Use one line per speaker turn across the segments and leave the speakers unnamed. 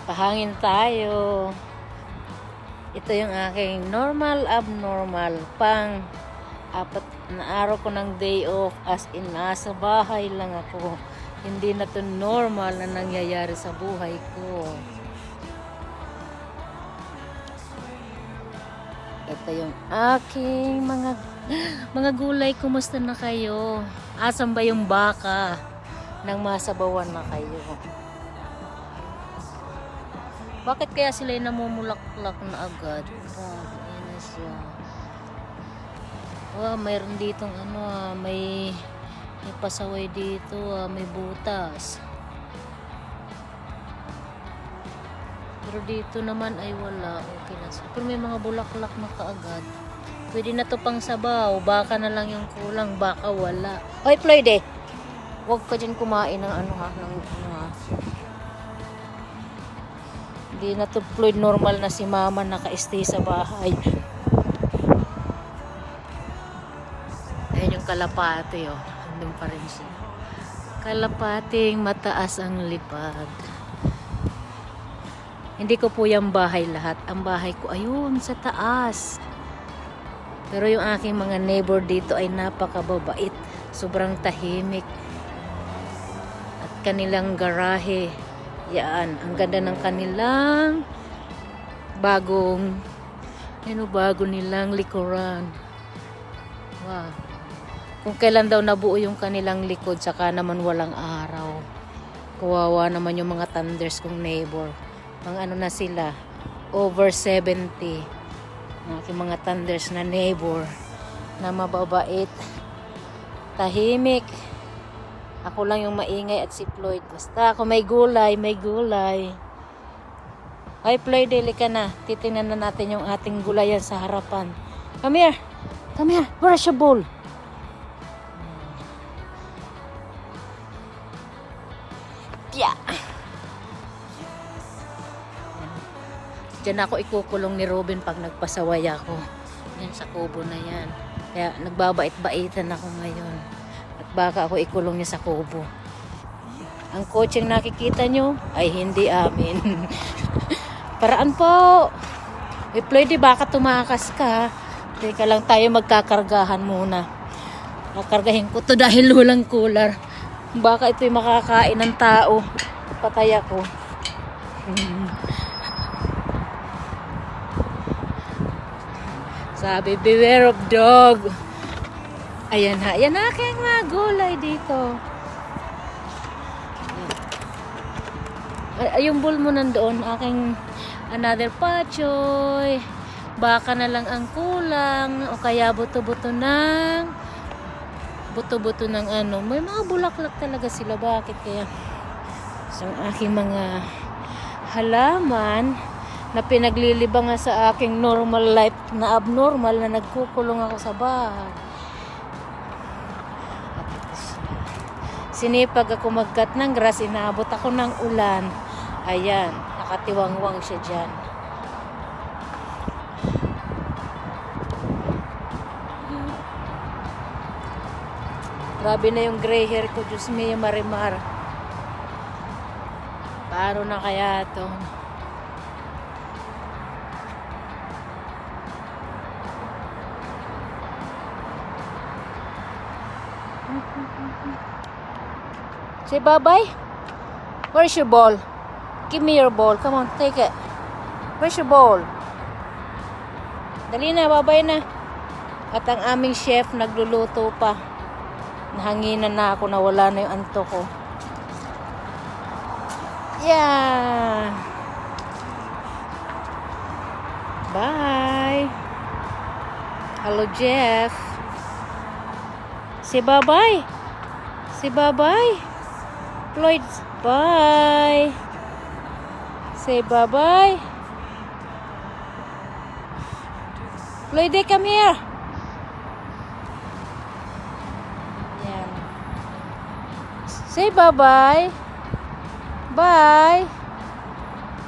Pahangin tayo. Ito yung aking normal, abnormal. Apat na araw ko ng day off. As in, nasa bahay lang ako. Hindi na to normal na nangyayari sa buhay ko. Ito yung aking mga gulay. Kumusta na kayo? Asan ba yung baka? Nang masabawan na kayo. Bakit kaya sila namumulaklak na agad? Grabe, na siya. Wow, mayroon ditong may pasaway dito, may butas. Pero dito naman ay wala. Okay na. Pero may mga bulaklak na kaagad. Pwede na to pang sabaw. Baka na lang yung kulang. Baka wala. Hoy, Floyd huwag ka dyan kumain ng Hindi na to Floyd normal na si mama naka-stay sa bahay. Ayan yung kalapate, oh. Andun pa rin siya. Kalapating mataas ang lipad. Hindi ko po yung bahay lahat. Ang bahay ko ayun sa taas. Pero yung aking mga neighbor dito ay napakababait. Sobrang tahimik. At kanilang garahe. Yan, ang ganda ng kanilang bago nilang likuran. Wow. Kung kailan daw nabuo yung kanilang likod, saka naman walang araw. Kawawa naman yung mga thunders kong neighbor. Mga na sila, over 70. Mga thunders na neighbor na mababait, tahimik. Ako lang yung maingay at si Floyd. Basta ako may gulay, may gulay. Ay, Floyd, dili ka na. Titingnan na natin yung ating gulayan sa harapan. Come here. Come here. Where's your bowl? Yeah. Diyan ako ikukulong ni Robin pag nagpasaway ako. Yan sa kubo na yan. Kaya nagbabait-baitan ako ngayon. At baka ako ikulong niya sa kubo. Ang coaching nakikita nyo ay hindi amin. Paraan po. Pwede baka tumakas ka. Teka lang tayo magkakargahan muna. Kakargahin ko to dahil walang cooler. Baka ito'y makakain ng tao. Patay ako. Sabi, beware of dog. Ayan ha. Ayan na aking mga gulay dito. Yung bowl mo nandoon. Aking another pachoy. Baka na lang ang kulang. O kaya buto-buto ng may mga bulaklak talaga sila. Bakit kaya? So, ang aking mga halaman na pinaglilibang sa aking normal life na abnormal na nagkukulong ako sa bahay. Sinipag ako mag-cut ng grass, inaabot ako ng ulan. Ayan, nakatiwangwang siya dyan. Grabe na yung gray hair ko, Diyos mio, Marimar. Paano na kaya to? Say bye-bye. Where's your ball? Give me your ball. Come on, take it. Where's your ball? Dali na, bye-bye na. At ang aming chef nagluluto pa. Nahanginan na ako na wala na yung antok ko. Yeah. Bye. Hello, Jeff. Say bye-bye. Say bye-bye. Floyd, bye. Say bye-bye. Floyd, come here. Yan. Say bye-bye. Bye.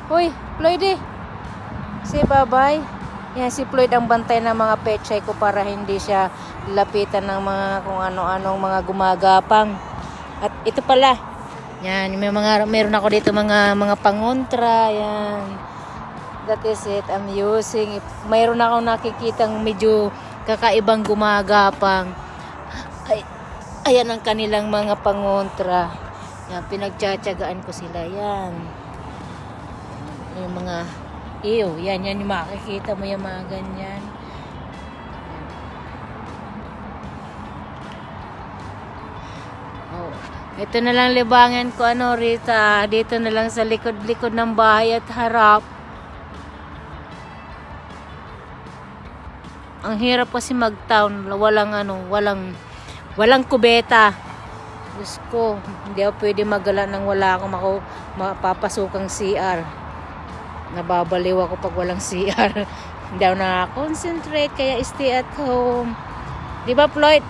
Hoy, Floyd, say bye-bye. Yan, si Floyd ang bantay ng mga pechay ko para hindi siya lapitan ng mga kung ano-anong mga gumagapang. At ito pala, Yan, meron ako dito mga pangontra, yan. That is it, I'm using. Mayroon akong nakikitang medyo kakaibang gumagapang. Ayan ang kanilang mga pangontra. Yan, pinagtsatsagaan ko sila, yan. Yung mga, yan yung makikita mo yung mga ganyan. Oh, ito na lang libangan ko, Rita. Dito na lang sa likod-likod ng bahay at harap. Ang hirap kasi mag-town. Walang kubeta. Diyos ko, hindi ako pwede magala nang wala akong mapapasukang CR. Nababaliw ako pag walang CR. Hindi ako nakakonsentrate, kaya stay at home. Di ba, Floyd?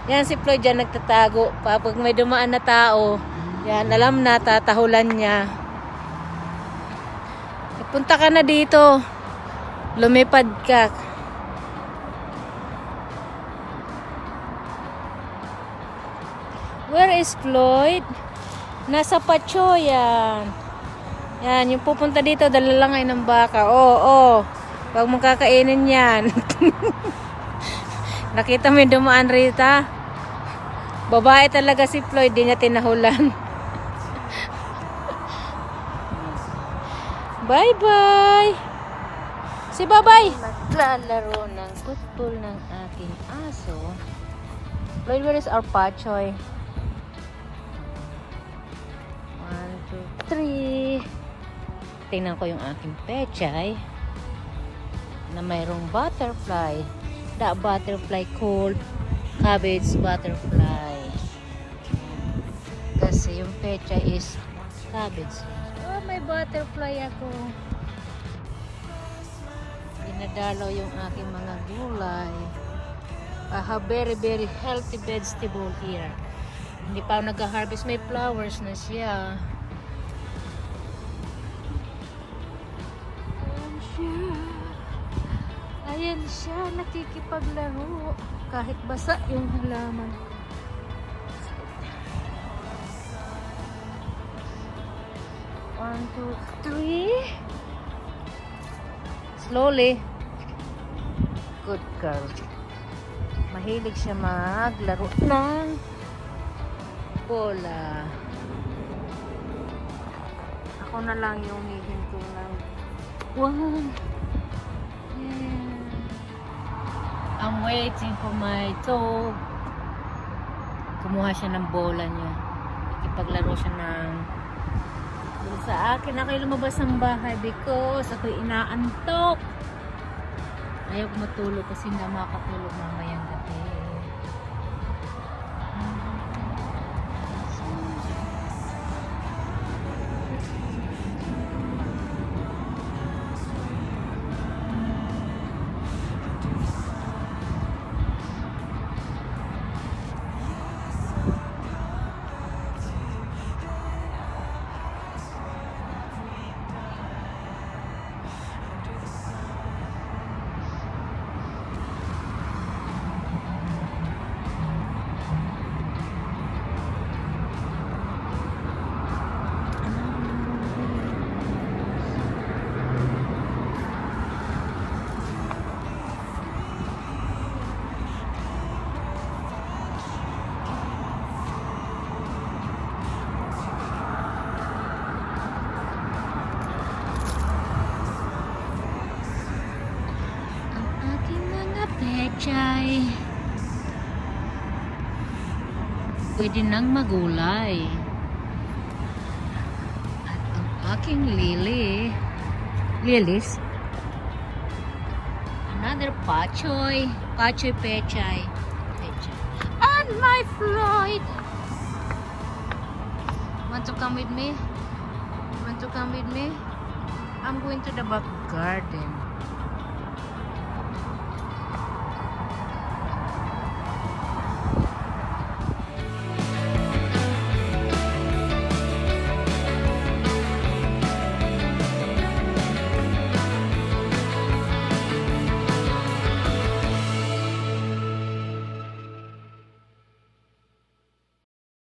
Yan si Floyd dyan nagtatago. Pag may dumaan na tao, yan, alam na, tatahulan niya. Punta ka na dito. Lumipad ka. Where is Floyd? Nasa Pacho yan. Yan, yung pupunta dito, dalalangay ng baka. Oo. Pag mong kakainin yan. Nakita mo yung dumaan, Rita? Babae talaga si Floyd, di niya tinahulan. Bye-bye! Si Babay! Maglalaro ng football ng aking aso. Floyd, where is our Pachoy? 1, 2, 3. Tingnan ko yung aking pechay na mayroong butterfly. That butterfly called cabbage butterfly. Kasi yung pechay is cabbage. Oh, may butterfly ako. Dinadalaw yung aking mga gulay. I have very healthy vegetable here. Hindi pa ako nag-harvest. May flowers na siya. Ayan siya. Nakikipaglaro. Kahit basa yung halaman. One, two, three. Slowly. Good girl. Mahilig siya maglaro ng bola. Ako na lang yung hihinto ng one. Yeah. I'm waiting for my dog. Kumuha siya ng bola niya. Ipaglaro siya ng sa akin. Ako'y lumabas ng bahay because ako'y inaantok. Ayaw ko matulog kasi hindi makatulog mamayang gabi. Pechay. Pwede nang magulay. At ang aking lilis. Another Pachoy. Pachoy Pechay. And my Floyd. Want to come with me? Want to come with me? I'm going to the back garden.